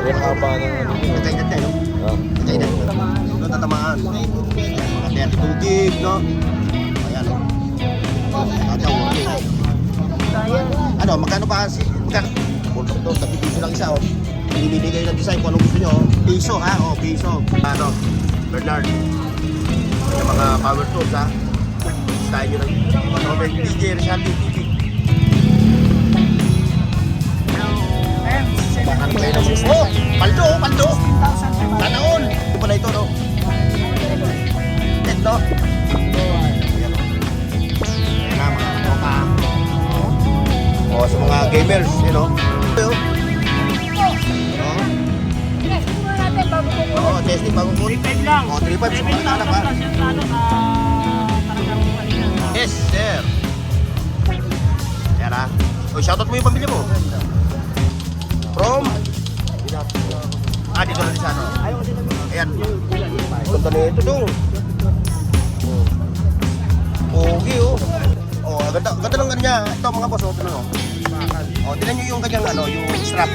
Yung haba ng ano nyo. Nagkaedad na, no? Nagkaedad na. Ito tatamaan. Mga 32 gig, no? Ayan, no? Ito, okay. Ano, magkano ba? Magkano? Bultok doon, tapi piso lang isa, oh. Pinili kayo ng design kung anong gusto nyo, oh. Piso, ha? Oh, piso. Ano, Bernard. Yung mga power tools, ha? Style nyo ng Robert DJ, Rizal TV. Bakit kayo ng oh! Paldo! Paldo! Tanaon! Ito pala ito, no? Ito. Ayan, no? Ayan na, mga tropa. O, sa mga gamers, you know? Ito, oo, testing bago po. 3.5 lang. O, 3.5 sa mga anak, ha? Yes, sir. Yan, ha? O, shoutout mo yung pamilya mo. From? Dito lang sa ano. Ayan. Ganda na ito dong. Okay, oh. Oh, ganda ng kanya. Ito mga boss, oh, ito. Oh, tingnan niyo yung kanyang ano, yung strap.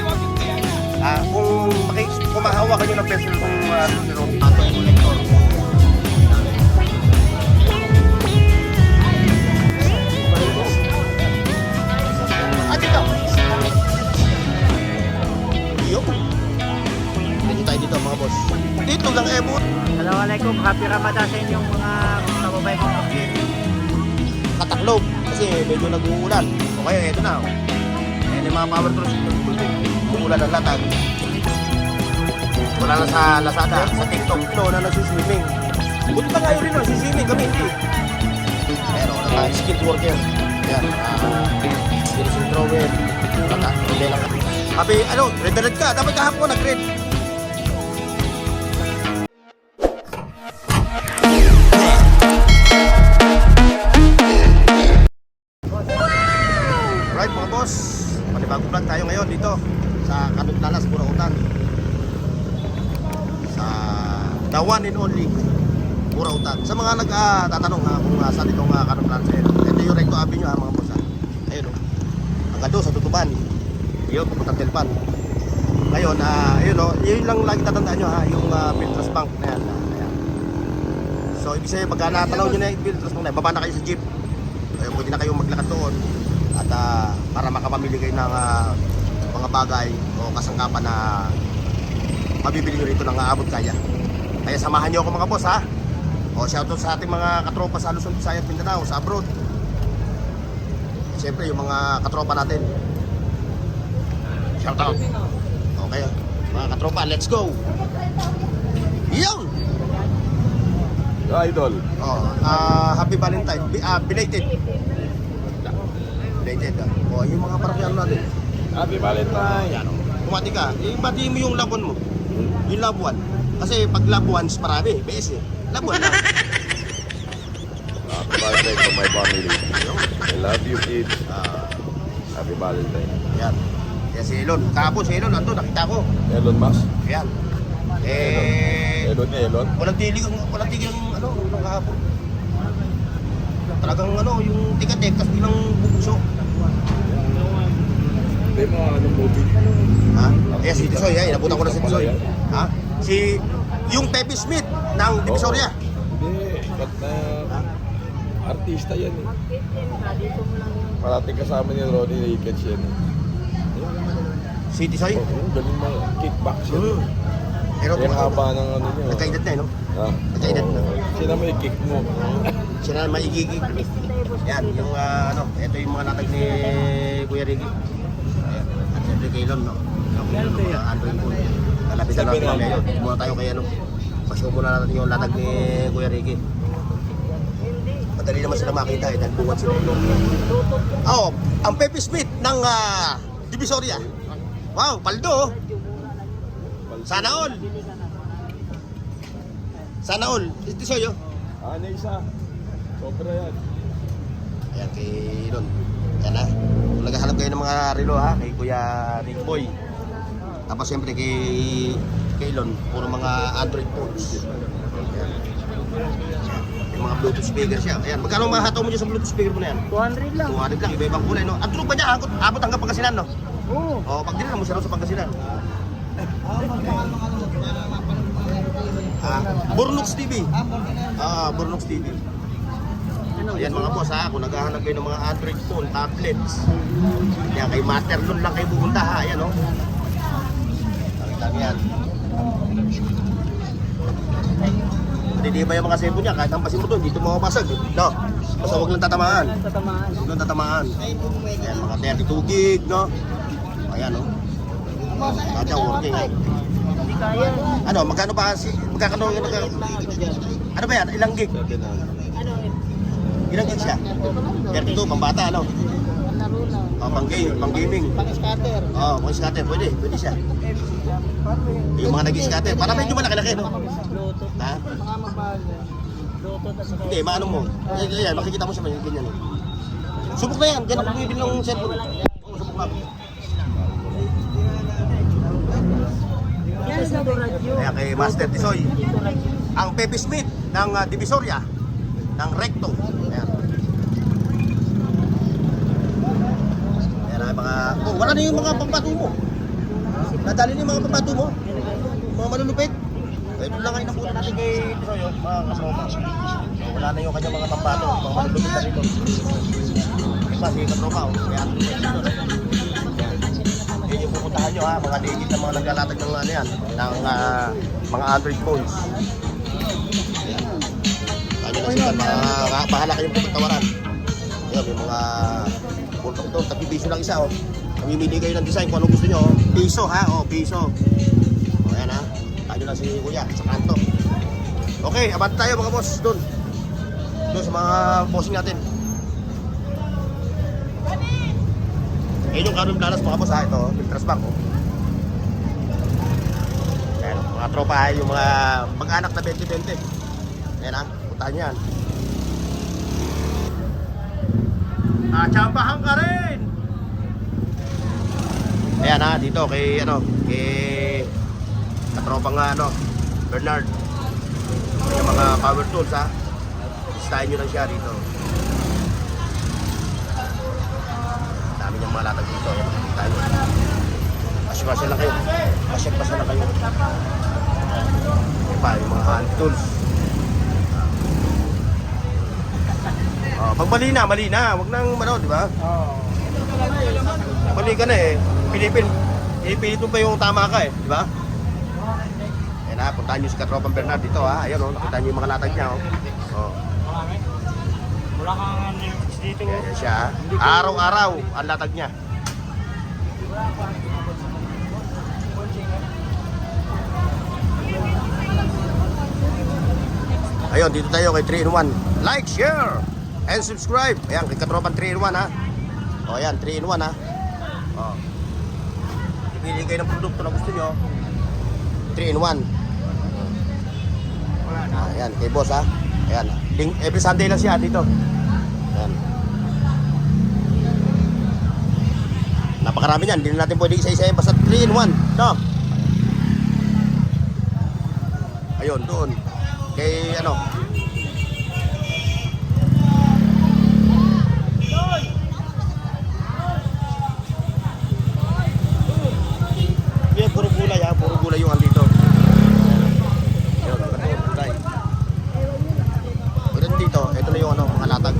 Kung mahawa kayo ng pencil kung ato yung connector. Dito. Yo. Dito tayo dito mga boss. Dito lang ebot. Assalamualaikum, happy Ramadan sa inyong mga kababay ko. Kataklob kasi medyo nag-uulan. O kaya ito na. Ayan yung mga power tools. Uulan ng latag. Wala na sa Lazada, sa TikTok. Ito na nagsiswimming. Buti pa nga yun rin, nagsiswimming kami hindi. Pero wala tayo, skilled worker. Ayan, skilled thrower. Hindi lang. Sabi, ano, red ka. Dapat kahapon nag-red. Right mga boss, panibagong vlog tayo ngayon dito sa Kanutlalas, Burautan. Sa the one and only Burautan. Sa mga nagtatanong kung saan itong Kanutlalas. Ito yung Recto Avenue mga boss. Ayun o, hanggang doon sa Tutuban. Yun, pupuntang Telpan. Ngayon, ayun o, yun lang lagi tatandaan nyo yung Piltras Bank na yan. Ayan. So ibig sabihin, pagka natanaw nyo na yung Piltras Bank na yan, baba na kayo sa jeep. Ayun, pwede na kayong maglakad doon. At para makapamili kayo ng mga bagay o kasangkapan na mabibili nyo rito ng aabot kaya. Kaya samahan nyo ako mga boss, ha. O shoutout sa ating mga katropa sa Luzon, Visayas, Mindanao, sa abroad. Siyempre yung mga katropa natin. Shoutout. Okay, mga katropa, let's go. Yung Idol. Happy Valentine. Belated. Oh, yung mga parang natin. Happy Valentine. Yan, kumati ka. Ibati mo yung loved one mo. Yung loved one. Kasi pag loved ones, marami. BS eh. Loved one lang. Happy Valentine to my family. I love you kids. Happy Valentine. Yan. Yan si Elon. Kahapon si Elon. Ando, nakita ko. Elon Musk. Yan. Elon. Walang tigil yung ano, nung kahapon. Talagang ano, yung tigatek, tapos bilang bubukso. Hindi mo anong movie? Ha? Si Tisoy, inabutan ko na si Tisoy. Ha? Yung Pepe Smith ng Divisoria. Hindi, ikat na artista yan eh. Parating kasama ni Ronnie Ricketts yan eh. Si Tisoy? Galing mo, kickbox yan. Pero Yung haba ng ano niyo. nagkaedad na, no? Ha? Nagkaedad na. Sino may kick mo? Siya na maigigig. Yan, yung ano, ito yung mga latag ni Kuya Ricky. Ayan. At siyempre kay Lon, no? Yung mga Android phone. Lalapitan natin kami ngayon. Muna tayo kay ano. Pasyo muna natin yung latag ni Kuya Ricky. Madali naman sila makita dahil bungat sila ito. Ang Pepe Smith ng Divisoria. Wow, paldo. Sana all. Sana all. Ito sa'yo. Ano isa? Sobra yan. Ayan kay Lon. Ayan ha. Kung naghahanap kayo ng mga relo ha, kay Kuya Rick Boy. Tapos siyempre kay Lon, puro mga Android phones. Ayan. Yung mga Bluetooth speaker siya. Ayan, magkano mahataw mo dyan sa Bluetooth speaker mo na yan? 200 lang. 200 lang, iba-ibang kulay no. Ang trupa niya, abot hanggang Pangasinan no? Oo. O, pag dinala mo siya sa Pangasinan. Burnox TV. Burnox TV. Ayan mga boss ha, kung naghahanap kayo ng mga Android phone, tablets. Yan, kay Master Lon lang kayo pupunta ha, ayan o. Nakita niyo yan. Hindi ba yung mga cellphone niya, kahit hampasin mo doon, dito mapapasag. No? Basta huwag lang tatamaan. Huwag lang tatamaan. Ayan, mga 32 gig, no? Ayan o. Kaya working ha. Hindi kaya. Ano, magkano ba ano ba yan? Ilang gig? Ilang gig siya? 32, pambata, ano? Pang gaming. Pang-scatter. Pang scatter, pwede siya. Yung mga nag-scatter, para medyo malaki-laki, no? Bluetooth. Ha? Mga mabag. Bluetooth at saka... Hindi, maano mo? Ayan, makikita mo siya, may ganyan. Subok na yan, dyan ako bumibili ng cellphone. Oo, subok na. Yan, dito radyo. Kaya kay Master Tisoy, Dito radyo. ang Pepe Smith ng Divisoria, ng Recto. Ayan. Ayan ang mga... Oh, wala na yung mga pambato mo. Nadali na yung mga pambato mo. Mga malulupit. Ito lang kayo nakuha natin kay Tisoy, mga kasama. So, wala na yung kanyang mga pambato, mga malulupit na rito. Diba, si Katropa, kaya ang lupit dito. Yun yung pupuntahan nyo ha, mga legit na mga naglalatag ng ano yan, ng mga Android phones. Ayan. Kanya na sila, bahala kayong pagtawaran. Ayan, yung mga pultok doon, tapi piso lang isa oh. Mamimili kayo ng design kung anong gusto nyo oh. Piso ha, piso. O ayan ha, kanya na si Kuya sa kanto. Okay, abante tayo mga boss doon. Doon sa mga bossing natin. Ayan yung Canon Planas mga boss ha, ito, Filtras Bank oh. Ayan, mga tropa ha, yung mga mag-anak na 20-20. Ayan ha, puntahan yan. Tsambahan ka rin! Ayan ha, dito kay katropang Bernard. Yung mga power tools ha. Listahin nyo lang siya dito. Dami niyang mga latag dito. Ayan, listahin nyo. Pasya lang kayo. Pasya lang kayo. Ayan pa, yung mga hand tools. Pag mali na. Huwag nang di ba? Mali ka na eh. Pinipilit mo pa yung tama ka eh, di ba? Ayan ha, puntahan nyo si Katropang Bernard dito ha. Ayan o, nakita nyo yung mga latag niya o. Wala kang dito. Ayan siya ha. Araw-araw ang latag niya. Ayun, dito tayo kay 3-in-1. Like, share, and subscribe. Ayan, kay Katropang 3-in-1 ha. O ayan, 3-in-1 ha. O. Pili kayo ng produkto na gusto nyo. 3-in-1. Ayan, kay boss ha. Ayan, every Sunday lang siya dito. Ayan. Napakarami yan, hindi na natin pwede isa-isa basta 3-in-1. No? Ayun, doon. Kay puro gulay ha, puro gulay yung andito. Ayun, puro gulay. Pagdating dito, ito na yung mga latag.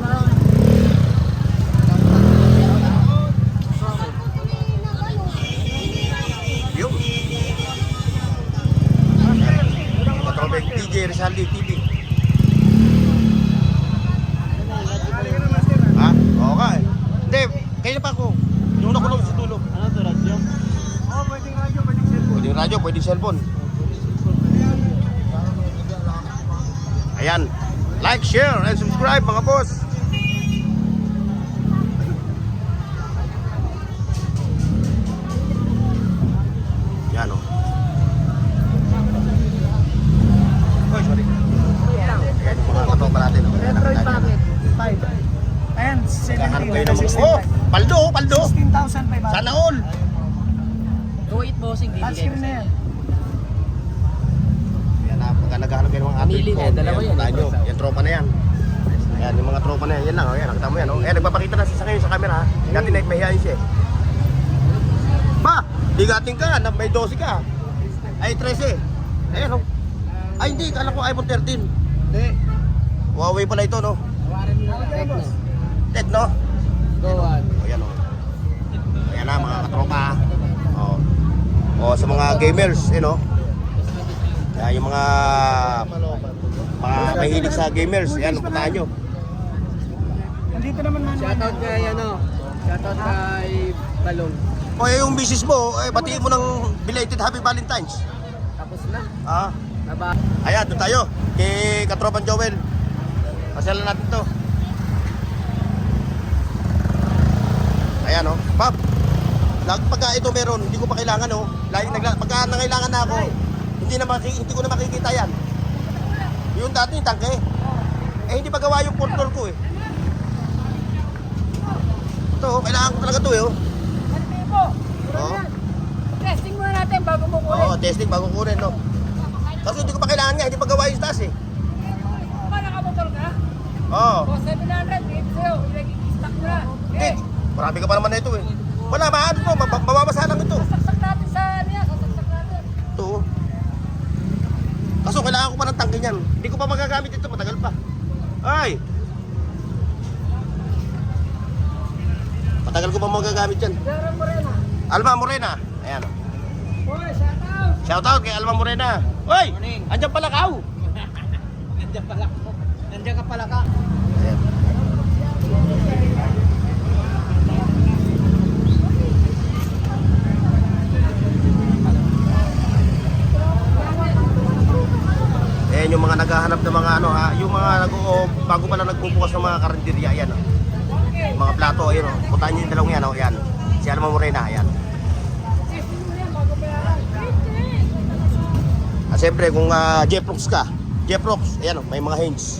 Yun. Katrobek DJ Rizaldi TV. Ha? Oo ka eh. Hindi, kaya pa ako. Yung nakulong sa tulog. Ano to, radyo? Pwedeng radyo, pwedeng cellphone. Ayan. Like, share, and subscribe mga boss. Yan o. Oy, sorry. Ayan yung mga katropa natin. Ayan, nakita niyo. 5. Ayan, Kaharap kayo ng mga... Oh! Paldo! 16,500. Sana all! Go eat bossing, bibigay ko sa'yo. Yan na, pagka naghahanap kayo ng mga ating Pamili na, dalawa yan. Tayo, yan tropa na yan. Ayan, yung mga tropa na yan, yan lang, ayan, nakita mo yan. Ayan, nagpapakita na siya ngayon sa camera ha. Dati mahihayin siya eh. Ba, digating ka, may 12 ka. Ay, 13. Ayan, oh. Ay, hindi. Kala ko iPhone 13. Hindi. Huawei pala ito, no? Tawarin mo na Tecno. Tecno. Go on. Ayan, oh. Ayan na, mga katropa. Oh. Oh, sa mga gamers, no? Ayan, yung mga mahilig sa gamers. Ayan, puntahan nyo. Nandito naman man. Shoutout kay Shoutout kay Balong. O, yung misis mo, batiin mo ng belated Happy Valentine's. Tapos na. Ah. Naba. Ayan, doon tayo. Kay Katropan Joel. Pasyalan natin to. Ayan, oh. Pap, pagka ito meron, hindi ko pa kailangan, oh. Pagka nangailangan na ako, hindi ko na makikita yan. Yung dati yung tangke. Hindi pa gawa yung control ko, eh. Ito, oh, kailangan ko talaga to, eh, oh. Oo. Testing muna natin bago mo kunin. Oo, testing bago kunin, no. Kasi hindi ko pa kailangan nga, hindi pa gawa yung taas, eh. Paano nakamotor ka? Oo. O 700, bigay ko sa'yo. Ilagay-stock mo na. Hindi, marami ka pa naman na ito, eh. Wala, maano to, mababasa lang ito. Sasaksak natin sa ano yan, sasaksak natin. Ito, oh. Kaso kailangan ko pa ng tangke niyan. Hindi ko pa magagamit ito, matagal pa. Ay! Matagal ko pa magagamit yan. Darang mo rin ah. Alma Morena. Ayan. Boy, shoutout. Shoutout kay Alma Morena. Hoy! Morning. Andyan pala ka. Nandiyan pala ko. Nandiyan ka pala ka. Ayan. Ayan yung mga naghahanap ng mga ano ha, yung mga bago pala nagbubukas ng mga karinderya, ayan oh. Mga plato, ayan oh. Puntahan nyo yung dalawang yan oh, ayan. Si Alma Morena, ayan. Testing mo yan bago bayaran. Ah, siyempre kung Jeprox ka, Jeprox, ayan oh, may mga hinge.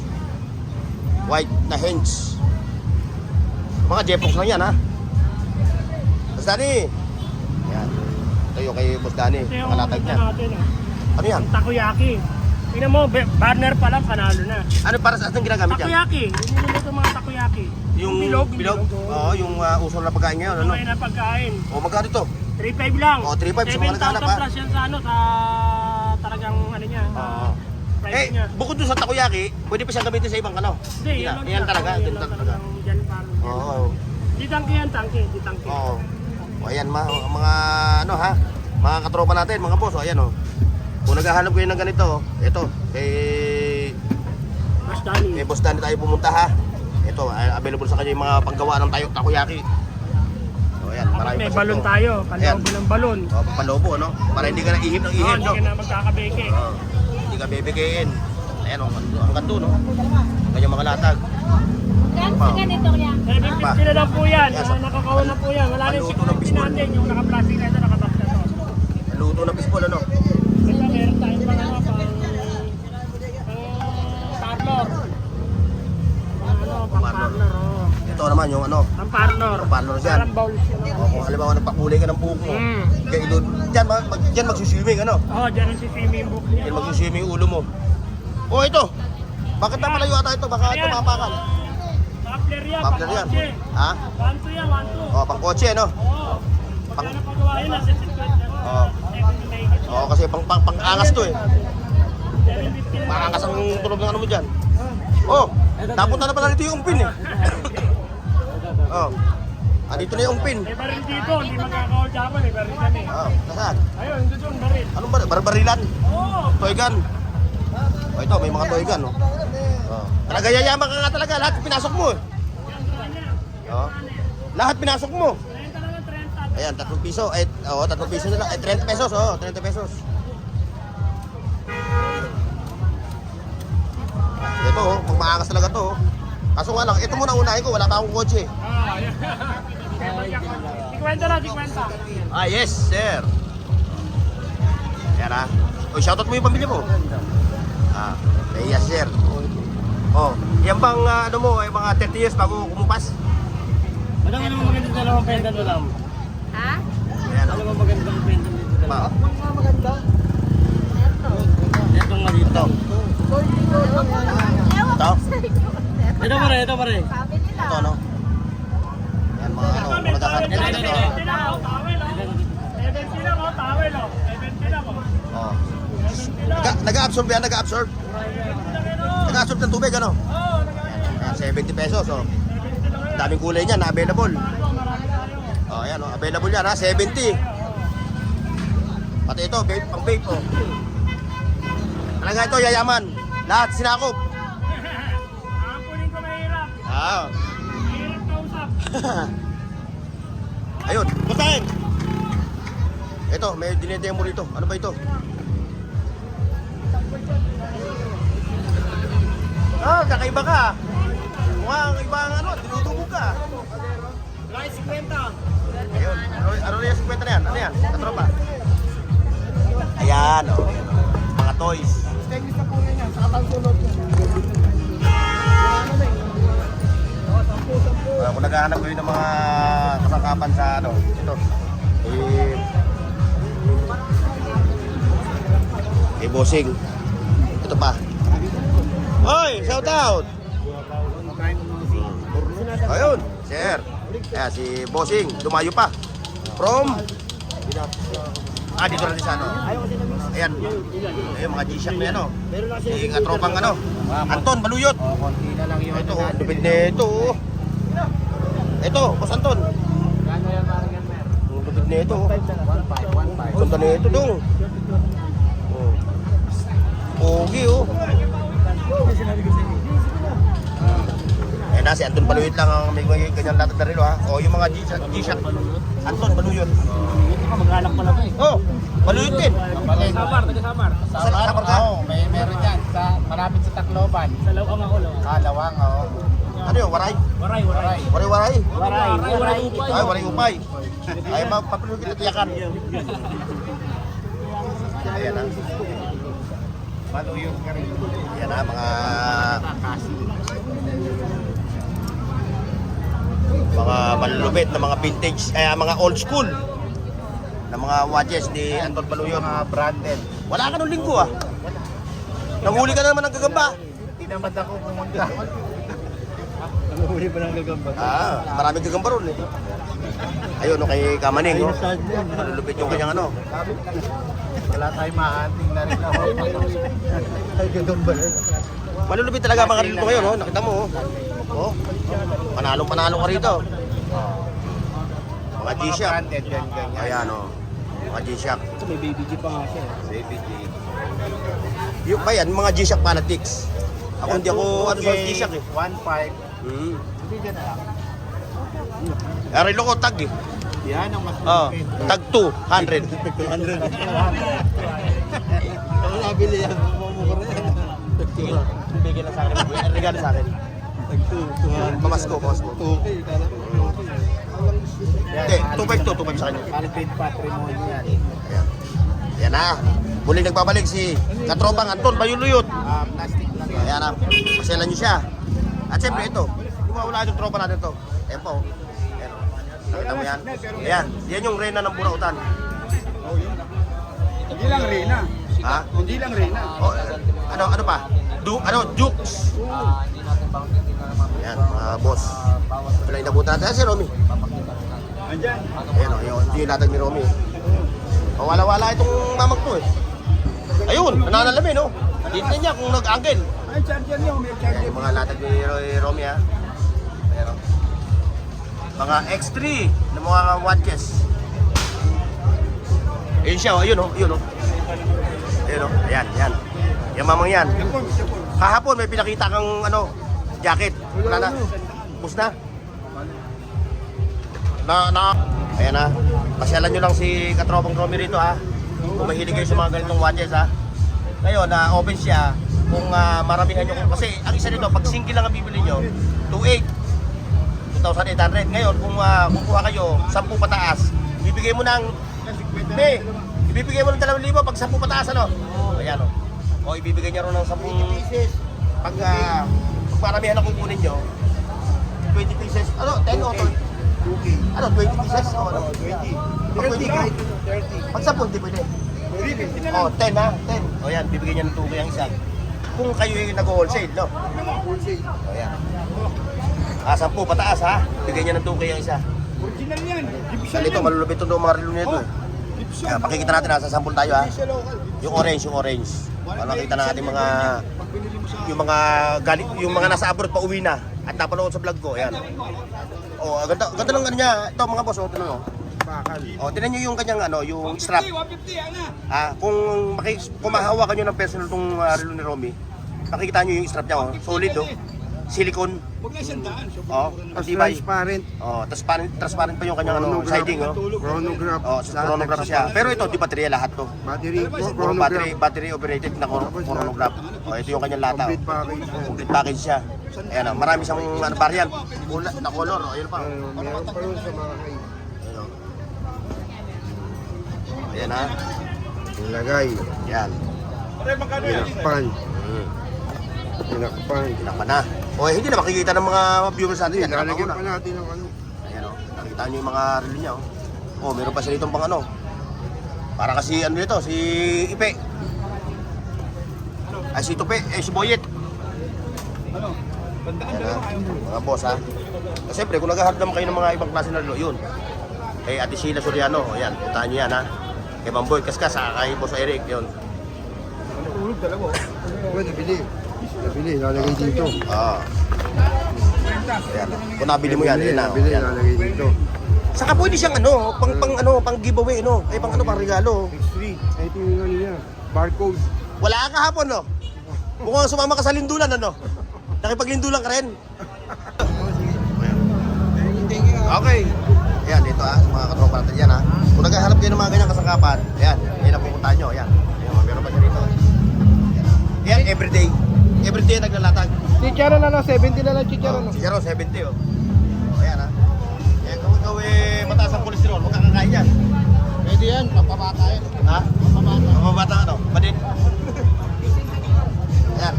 White na hinge. Mga Jeprox lang yan ha. Boss Danny. Ayan. Ito yung kay Boss Danny, Ito yung nakalatag niya. natin, Ano yan? takoyaki. Tingnan mo, partner pa lang, panalo na. Ano para sa ating ginagamit yan? Takoyaki, hindi ito mga takoyaki. Yung bilog? Oo, yung usol na pagkain ngayon, ano? Ano na pagkain. O magkano ito? 3.5 lang. Oh, 3.5 sa mga naghahanap, ha? 7,000 plus yan sa ano, sa talagang ano niya. Oo. Price niya. Bukod dun sa takoyaki, pwede pa siyang gamitin sa ibang kano? Hindi, yan lang Yan talaga, yan yan lang talaga. Yan parang. Oo. Di tangke yan, tangke. Di tangke. Oo. O ayan, mga ano ha, mga katropa natin, mga boss, o ayan o. Kung naghahanap kayo ng ganito, ito, Mas Danny. kay Boss Danny tayo pumunta ha. Ito, available sa kanya yung mga paggawa ng takoyaki. O ayan, Dapat maraming may pa balon ito. tayo, Ayan. kaloobo ng balon. O, papalobo, no? Para hindi ka na ihip ng Oh, ihip, hindi no? ka na magkakabeke. Oo. Hindi ka bibigayin. Ayan o, ang gando, no? Kanyang mga latag. Gano'n sa ganito yan? 750 na lang po yan. Yes, sir. Nakakawa na po yan. Wala na yung Paluto ng 650 biscuit. natin. Yung naka-plastic na ito, nakabox na to. Luto ng pispol, ano? Ito meron tayong pang ano, pang parlor. Pang parlor, oh. Ito naman yung ano, Pang parlor. Pang parlor dyan. Parang bowls yun. o, kung halimbawa nagpakulay ka ng buhok mo, Mm. kaya dyan magsuswimming, ano? Oh, dyan ang si swimming book niya. Dyan magsuswimming yung ulo mo. O ito, bakit napalayo ata ito? Baka Ayan. tumapakan. Muffler yan, Muffler yan. pang-kotse. Ha? 1-2 yan, 1-2. O, pang kotse, ano? Oo. Pag ano pagawa yun, nasa 50. Oo. O, kasi pang-angas to eh. 750 na. Maangas ang tunog ng ano mo dyan. Oh, napunta na pala dito yung umpin eh. Oh, andito na yung umpin. May baril dito, hindi magkakaudyapan, may baril kami. Oh, nasaan? Ayun, hindi doon, baril. Anong barbarilan? Oo. Toy gun. Oh, ito, may mga toy gun, oh. Oh. Talaga yayaman ka nga talaga, lahat pinasok mo eh. Oh. Lahat pinasok mo. 30 lang ang 30. Ayan, 3 piso. Ay, 3 piso na lang. Ay, 30 pesos, 30 pesos. Ito, pag maangas talaga to. Kaso nga lang, ito muna unahin ko, wala pa akong kotse. Ah, yan. 50 lang, 50. Ah, yes, sir. Yan ah. O, shoutout mo yung pamilya mo. Ah, yes, sir. Oh, yan bang ano mo, ay mga 30 years bago kumupas? Madami naman magandang dalawang pendant mo lang. Ha? Ayan, Ano ba magandang pendant dito dalawa? Ma, Maganda. Ito nga dito. ito. Ewan Ito? ko sa'yo. Ito pare, ito pare. Sabi nila. Ito, no? Yan, mga ano, May mga towel, naghahanap. 70 lang, oh, towel, oh. 70 lang, oh, towel, oh. 70 lang, oh. Oh. nag-absorb yan, nag-absorb. Nag-absorb ng tubig, ano? Ayan, 70 pesos, oh. Daming kulay niyan, na available. Oh, ayan, oh, available yan, ha, 70. Pati ito, vape, pang vape, oh. Talaga ito, yayaman. Lahat sinakop. Kunin ko mahirap. Ah. Mahirap kausap. Ayun, basahin. Ito, may dinedemo rito. Ano ba ito? Ah, kakaiba ka. Mukhang ibang ano, dinudubog ka. Rice 50. Ayun, ano na yung 50 na yan? Ano yan? Katropa? Ayan, oh. Ayan, oh. Mga toys. Stainless na kulay niya, saka pangsulot niya. Kung naghahanap kayo ng mga kasangkapan sa ano, ito. Bossing. Ito pa. Hoy, shout out. Ayun, sir. Ayan, si Bossing, dumayo pa. From dito lang din sa ano. Ayan. Ayun, mga G-Shock na yan, oh. Yung atropang ano. Anton, Baluyot. Konti na lang yun. Ito, lupit na ito. Ito, Boss Anton. Gano yan parang yan, mer? Ang lupit na ito. 1.5. Ganda na ito, dong. Oh. Pogi, oh. Ayan na, si Anton Baluyot lang ang may ganyan lahat na rin, ha. O, yung mga G-Shock. Anton Baluyot. Mag-anak pala ba eh. Oh, Baluyot din. Samar, taga-Samar. Samar ka? Oo, meron yan. Malapit sa Tacloban. Sa Lawang ako, Lawang. Lawang, oo. Ano yun, waray? Waray, waray. Waray-waray. Waray upay. Ay, waray upay. Ay, mapapilog kita tiyakan. Ayan na. Maluyog ka rin. Ayan na, mga malulupit na mga vintage, mga old school na mga watches ni Anton Baluyot. Mga branded. Wala ka nung linggo, ah. Nanghuli ka na naman ng gagamba. Tinamad ako pumunta. Maraming gagamba ron, eh. Ayun, no, kay Kamaning, no? Malulupit yung kanyang ano. Wala tayong mahanting na rin ako. Ay, gagamba na. Malulupit talaga mga rito ngayon, no? Nakita mo, oh. Oh. Panalong-panalo ka rito. Mga G-Shock. Branded yan, ganyan. Ayan, oh. Mga G-Shock. Ito may baby G pa nga siya. Baby G. Yung ba yan, mga G-Shock fanatics. Ako hindi ako ano sa G-Shock, eh. 1.5. Bigyan na lang. Relo ko tag, eh. Yan ang mas Oh, tag 200. Ang nabili yan. Bigyan na sa akin. Regalo sa akin. Pamasko. Hindi, 2.5 sa kanya. Palpit patrimony yan. Ayan. Ayan na. Muling nagbabalik si katropang Anton Baluyot. Plastic lang yan. Ayan na. Pasyalan niyo siya. At siyempre ito. Yung mawala yung tropa natin to. Ayan po. Ayan. Nakita mo yan? Ayan. Yan yung reyna ng Burautan. Hindi lang Reyna. Ha? Hindi lang Reyna. Oh, ano pa? Dukes. Ayan, boss. Wala yung nabutan natin. Si Romy. Andyan. Ayan, yung latag ni Romy. Wala-wala itong mamak to, eh. Ayun, nananalamin, no? Dito niya kung nag-angle. Ay, charger niyo. May Ayan, charger. yung mga latag ni Romy, ha. Ayan, oh. Mga X3 na mga watches. Ayun siya, oh. Ayun, oh. Ayun, oh. Ayun, oh. Ayan, yan. Yung mamang yan. Kahapon may pinakita kang jacket. Wala na. Bus na. Ayan na. Pasyalan nyo lang si katropang Romy rito, ha. Kung mahilig kayo sa mga ganitong watches, ha. Ngayon, open siya. Kung maramihan nyo. Kasi ang isa nito, pag single lang ang bibili nyo, 2,800. Ngayon, kung kukuha kayo 10 pataas, ibibigay mo ng ibibigay mo ng 2,000 pag 10 pataas, ano? Ayan, o. O, ibibigay niya rin ng 10 pieces. Pag maramihan ang kukunin nyo, 20 pieces. 10 o 20? 20 pieces? O, 20. Pag 20 Pag 10, hindi pwede. O, 10 ha? 10. O yan, bibigyan niya ng 2K ang isa. Kung kayo yung nag-wholesale, no? O yan. 10 pataas, ha? Bigyan niya ng 2K ang isa. Original yan. Dahil ito, malulupit ito mga relo nito, eh. Kaya pakikita natin, sa sample tayo, ha? Yung orange. Para makita natin yung mga nasa abroad pa uwi na at napanood sa vlog ko. Ayan. Oh, ganda ng ano niya. Ito mga boss, oh, tingnan mo. Oh, tingnan niyo yung kanyang yung strap. Kung mahawakan niyo ng personal tong relo ni Romy, makikita niyo yung strap niya, oh. Solid, oh. Silicone. Oh, matibay. Transparent. Oh, transparent pa yung kanyang siding, oh. Chronograph. Oh, chronograph siya. Pero ito, di baterya lahat to. Battery. Puro battery operated na chronograph. Oh, ito yung kanyang lata. Complete package. Complete package siya. Ayan, marami siyang variant. Na color, oh, ayun pa. Meron pa rin sa mga kayo. Ayan, ha. Ilagay. Yan. Pinakpan. Pinakpan. Tinakpan na. O, hindi na makikita ng mga viewers natin. Yan, Lalagyan tinakpan ko pa na. natin ng ano. Ayan, o. Nakita nyo yung mga relo niya, o. O, meron pa siya ditong pang ano. Para kasi ano dito, si Ipe. Ay, si Tupe. Si Boyet. Ayan, ha. Mga boss, ha. Siyempre, kung naghaharap naman kayo ng mga ibang klase na relo, yun. Kay Ate Sheila Soriano, ayan, puntahan nyo yan, ha. Kay Bamboy Kaskas, kay Boss Eric, yun. Nabili, lalagay dito. Ayan. Kung nabili mo yan, yun na. Nabili, Ayan. lalagay dito. Saka pwede siyang pang giveaway, no? Ay, pang regalo. X3. Ito yung ano niya. Barcode. Wala ka kahapon, no? Mukhang sumama ka sa lindulan, ano? Nakipaglindulan ka rin. Okay. Ayan, dito sa mga katropa natin yan, ha. Kung naghahanap kayo ng mga ganyang kasangkapan, ayan, yan ang pupuntahan nyo, ayan. Ayan, meron pa siya rito. Ayan, everyday. Everyday naglalatag. Chicharon na lang, 70 na lang chicharon. Si Jaro, 70, oh. Ayan, ha. Ayan, kung ikaw mataas ang kolesterol, huwag kang kakain yan. Pwede yan, papabata yan. Ha? Papabata ano? Badin? Ayan.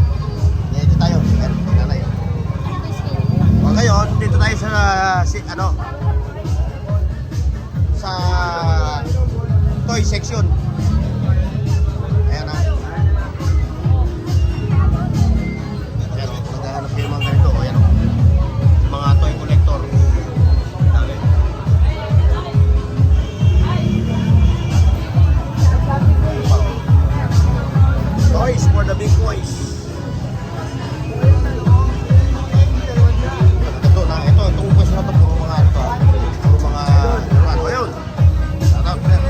Dito tayo. Ayan, nanay. O ngayon, dito tayo sa sa toy section. Ayan, ha. Ayan, naghahanap kayo mga ganito. Ayan, o. Mga toy collector. Dami. Toys for the big boys. Itong pwesto na ito, puro mga ano to. Puro mga ano. Ayun. Sarap, friend.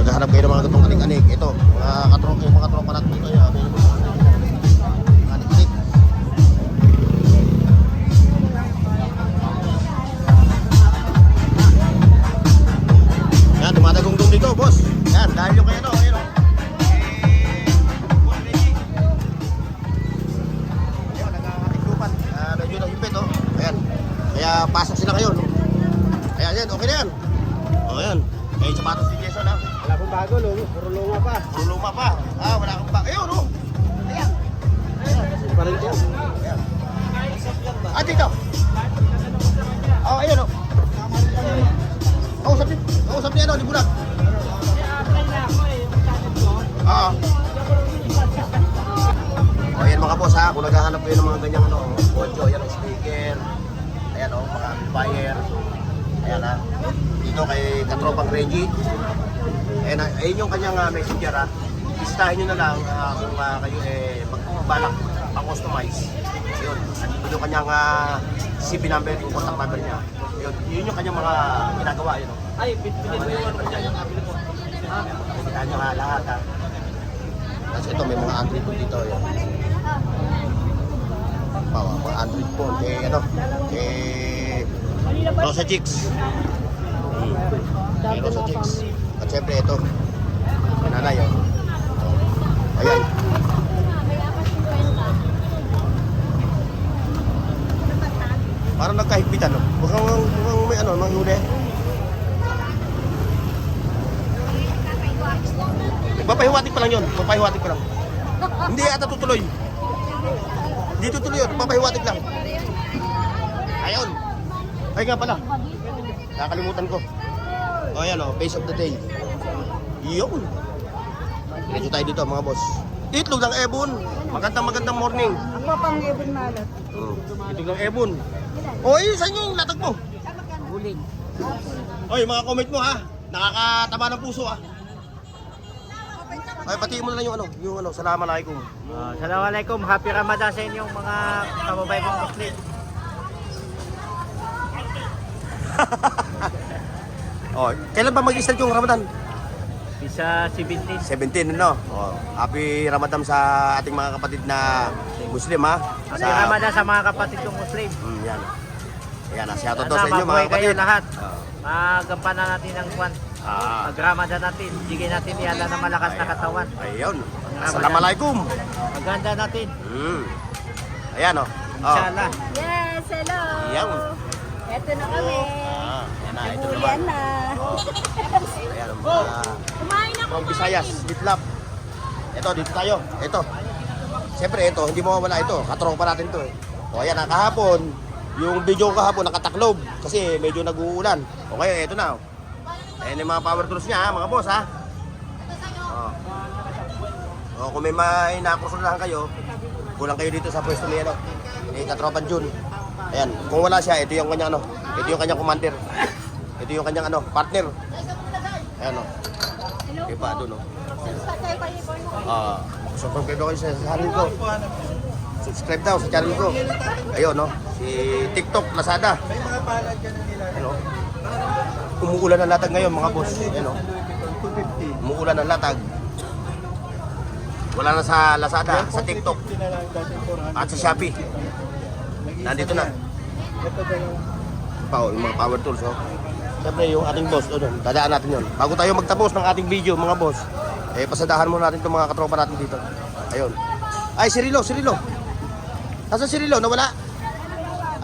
Naghahanap kayo ng mga gatong anik-anik. Ito, yung mga tropa natin dito. Anik-anik. Yan, dumadagong-dong dito, boss. Yan, dahil yung kayo, no? Ayun, oh. Boss Reggie. Ayun, nag-atiklupan. Medyo nahipit, oh. Ayan. Kaya pasok sila ngayon, no? Ayan, yan, okay na yan. O, ayan. Yung sapatos ni Jason, ha? Wala pong bago, puro luma pa. Puro luma pa. Wala kang bag. Ayun, oh. Ayan. Pa rin yan. Ayan. Dito. Oh, ayun, oh. Kausap niya, ano, ni Bulag. Oo. O, yan mga boss, ha. Kung naghahanap kayo ng mga ganyang, audio, yan, speaker. Ayan, oh, mga amplifier. Ayan, ha. Dito kay Katropang Reggie. Ayun yung kanyang messenger, ha. Bisitahin nyo na lang kung kayo magbalak pang-customize. Yun. Andito yung kanyang CB number, yung contact number niya. Yun yung kanyang mga ginagawa. Yun, oh. Ay, pinili mo yung bisitahin nyo lahat, ha. Tapos ito, may mga Android phone dito. Yun. Mga Android phone. Rosa Chicks. Rosa Chicks. At syempre ito. Nanay, oh. Ayan. Parang nagkahigpitan, no? Mukhang may mga huli. Papahiwatik pa lang yun. Papahiwatik pa lang. Hindi ata tutuloy. Hindi tutuloy yun. Papahiwatik lang. Ayun. Ay nga pala. Nakakalimutan ko. O yan o, base of the day. Yun. Medyo tayo dito mga boss. Itlog ng Ebon. Magandang morning. Ako pang ibon malat. Itlog ng Ebon. O ayun, saan yung latag mo? Huling. Oy, mga comment mo ha. Nakakataba ng puso ha. Ay, patiin mo na lang yung ano, Assalamualaikum. Assalamualaikum. Happy Ramadan sa inyong mga kababayan kong Muslim. Oh, kailan ba mag-start yung Ramadan? Isa 17. 17, no? Oh, happy Ramadan sa ating mga kapatid na Muslim ha. Happy Ramadan sa mga kapatid kong Muslim. Yan. Yan, shoutout daw Sana sa inyo mga mabuhay kayo kapatid. lahat. Ah. Magampanan natin ang kwan. Mag-Ramadan natin. Bigyan natin yala ng malakas na katawan. Ayun. Assalamualaikum. Maganda natin. Ayan o. Inshallah. Yes, hello. Ayan. Eto na kami. Yan na, ito Nabuyan naman. na. Ayan ang mga Kumain na from Visayas, Bitlap. Ito, dito tayo. Ito. Siyempre ito, hindi mawawala ito. Katropa natin to eh. O ayan na, kahapon, yung video ko kahapon nakataklob kasi medyo nag-uulan. Okay, ito na. Ayan yung mga power tools niya ha, mga boss ha. O kung may nakursunahan kayo, kulang kayo dito sa pwesto ni ano, ni Katropan Jun. Ayan, kung wala siya, ito yung kanyang ano, ito yung kanyang commander. Ito yung kanyang ano, partner. Ayan o. Okay pa doon o. Subscribe kayo sa channel ko. Subscribe daw sa channel ko. Ayun no, si TikTok, Lazada. Ano? Umuulan ng latag ngayon mga boss. Ayun no. Umuulan ng latag. Wala na sa Lazada, sa TikTok, at sa Shopee. Nandito na. Yung mga power tools oh. Siyempre yung ating boss, dadaan natin yun. Bago tayo magtapos ng ating video mga boss, eh pasadahan muna natin itong mga katropa natin dito. Ayun. Ay, si Rilo. Nasaan si Rilo? Nawala.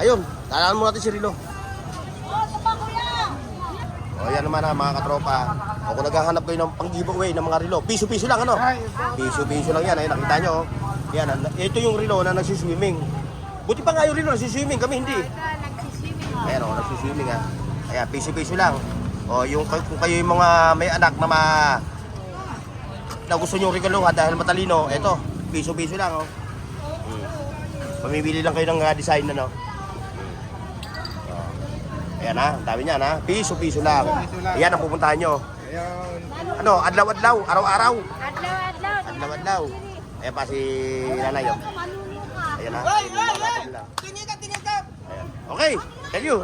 Ayun, dadaan muna natin si Rilo. O yan naman ha mga katropa. O kung naghahanap kayo ng pang-giveaway ng mga Rilo, piso-piso lang ano? Piso-piso lang yan. Ayun, nakita nyo. Yan, ito yung Rilo na nagsiswimming. Buti pa nga yung Rilo nagsiswimming, kami hindi. Ayan o, nagsiswimming ha. Ayan, piso-piso lang. O yung kung kayo yung mga may anak na gusto nyo regaluhan dahil matalino, eto, piso-piso lang o. Pamibili lang kayo ng design na no. Ayan ha, ang dami niyan ha. Piso-piso lang. Ayan ang pupuntahan nyo. Ano, adlaw-adlaw, araw-araw. Adlaw-adlaw. Ayan pa si nanay yun. Ayan ha. Ayan. Okay, thank you.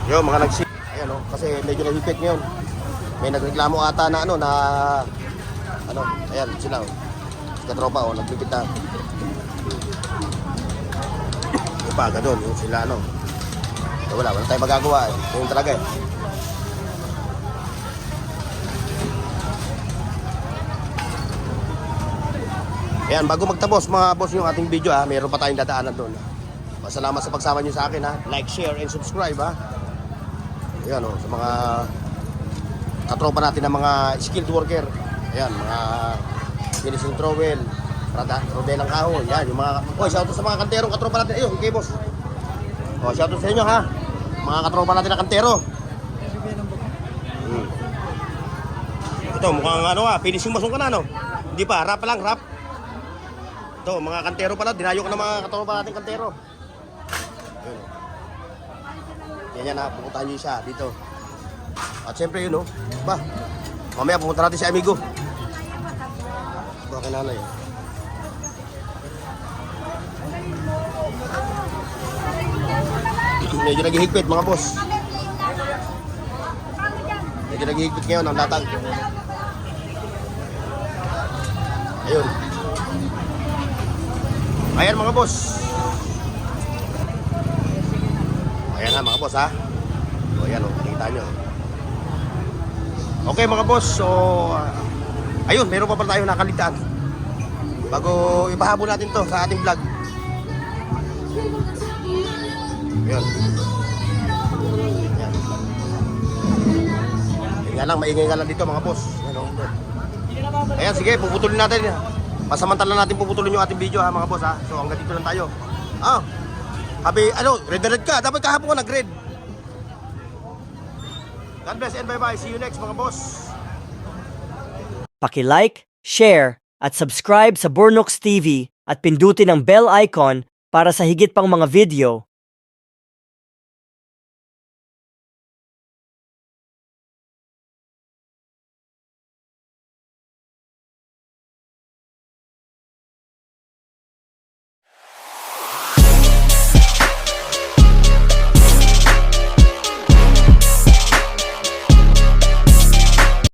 Yo, mga nagsip. Ayan o, kasi medyo nahipit ngayon. May nagreklamo ata na ayan sila o. Katropa o, naglipit na. Yung paga doon, yung sila wala tayong magagawa eh. Yung talaga eh. Ayan, bago magtapos mga boss yung ating video ha, mayroon pa tayong dadaanan doon. Salamat sa pagsama nyo sa akin ha. Like, share, and subscribe ha. Ayan o, sa mga katropa natin na mga skilled worker. Ayan, mga finishing trowel, rodel ng kahoy. Ayan, yung mga, shoutout sa mga kanterong katropa natin. Ayun, okay boss. Shoutout sa inyo ha. Mga katropa natin na kantero. Ito, mukhang finishing masong ka na Hindi pa, rap pa lang, rap. Ito, mga kantero pala, dinayo ko ng mga katropa natin kantero. Yan na, pupuntahan nyo siya dito. At syempre yun mamaya pupunta natin si Amigo. Ito kay nanay Medyo naghihigpit mga boss. Medyo naghihigpit ngayon ang latag. Ayun. Ayan mga boss. Ayan na mga boss ha. O ayan nakikita nyo. Okay mga boss, so ayun, meron pa pala tayo nakaligtaan. Bago ipahabol natin to sa ating vlog. Ayan. Kaya lang, maingay nga lang dito mga boss. Ano? Ayan, sige, puputulin natin. Pasamantala natin puputulin yung ating video ha mga boss ha. So hanggang dito lang tayo. Habi, red na red ka. Dapat kahapon ka nag-red. God bless and bye-bye. See you next mga boss. Paki-like, share, at subscribe sa Bornox TV at pindutin ang bell icon para sa higit pang mga video